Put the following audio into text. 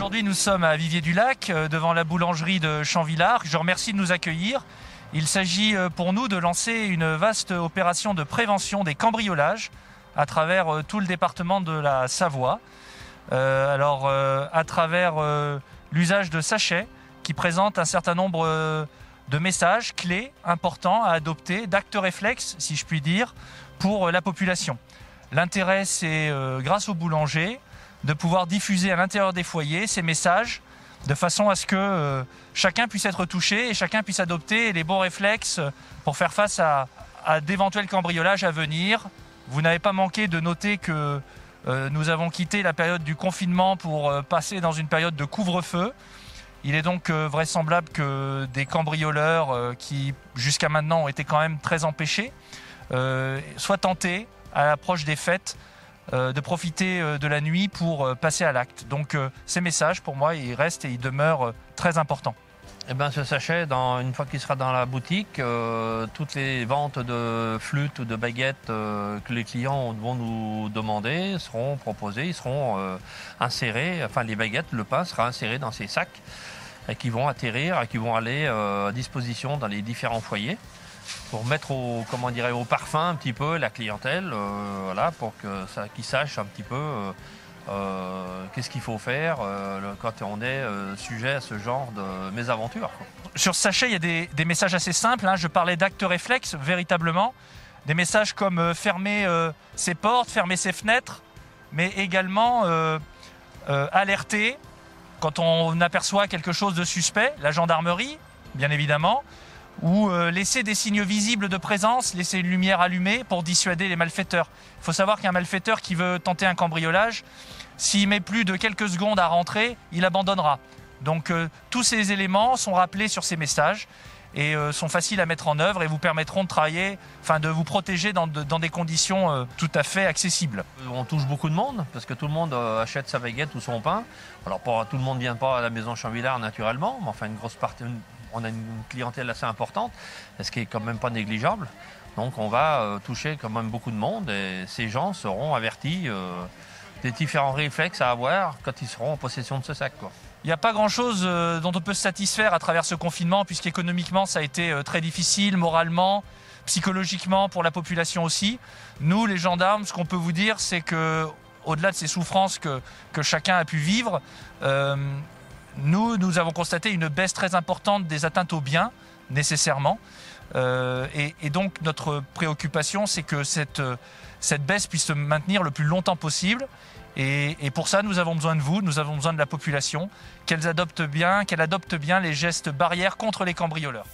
Aujourd'hui, nous sommes à Viviers-du-Lac, devant la boulangerie de Champvillard. Je remercie de nous accueillir. Il s'agit pour nous de lancer une vaste opération de prévention des cambriolages à travers tout le département de la Savoie. À travers l'usage de sachets qui présentent un certain nombre de messages clés importants à adopter, d'actes réflexes, si je puis dire, pour la population. L'intérêt, c'est, grâce aux boulangers, de pouvoir diffuser à l'intérieur des foyers ces messages de façon à ce que chacun puisse être touché et chacun puisse adopter les bons réflexes pour faire face à d'éventuels cambriolages à venir. Vous n'avez pas manqué de noter que nous avons quitté la période du confinement pour passer dans une période de couvre-feu. Il est donc vraisemblable que des cambrioleurs qui jusqu'à maintenant ont été quand même très empêchés soient tentés à l'approche des fêtes de profiter de la nuit pour passer à l'acte. Donc ces messages, pour moi, ils restent et ils demeurent très importants. Eh bien, ce sachet, une fois qu'il sera dans la boutique, toutes les ventes de flûtes ou de baguettes que les clients vont nous demander seront proposées, ils seront insérés, enfin les baguettes, le pain sera inséré dans ces sacs et qui vont atterrir et qui vont aller à disposition dans les différents foyers pour mettre au parfum un petit peu la clientèle, voilà, pour qu'ils sachent un petit peu qu'est-ce qu'il faut faire quand on est sujet à ce genre de mésaventure. Sur ce sachet, il y a des messages assez simples. Je parlais d'actes réflexes, véritablement. Des messages comme fermer ses portes, fermer ses fenêtres, mais également alerter quand on aperçoit quelque chose de suspect, la gendarmerie, bien évidemment, ou laisser des signes visibles de présence, laisser une lumière allumée pour dissuader les malfaiteurs. Il faut savoir qu'un malfaiteur qui veut tenter un cambriolage, s'il met plus de quelques secondes à rentrer, il abandonnera. Donc tous ces éléments sont rappelés sur ces messages et sont faciles à mettre en œuvre et vous permettront de travailler, de vous protéger dans des conditions tout à fait accessibles. On touche beaucoup de monde parce que tout le monde achète sa baguette ou son pain. Alors tout le monde ne vient pas à la maison Champvillard naturellement, mais enfin une grosse partie... On a une clientèle assez importante, ce qui est quand même pas négligeable. Donc on va toucher quand même beaucoup de monde et ces gens seront avertis des différents réflexes à avoir quand ils seront en possession de ce sac, quoi. Il n'y a pas grand-chose dont on peut se satisfaire à travers ce confinement, puisqu'économiquement ça a été très difficile, moralement, psychologiquement pour la population aussi. Nous, les gendarmes, ce qu'on peut vous dire, c'est que au-delà de ces souffrances que chacun a pu vivre, nous avons constaté une baisse très importante des atteintes aux biens, nécessairement. Et donc, notre préoccupation, c'est que cette baisse puisse se maintenir le plus longtemps possible. Et pour ça, nous avons besoin de vous, nous avons besoin de la population, qu'elle adopte bien les gestes barrières contre les cambrioleurs.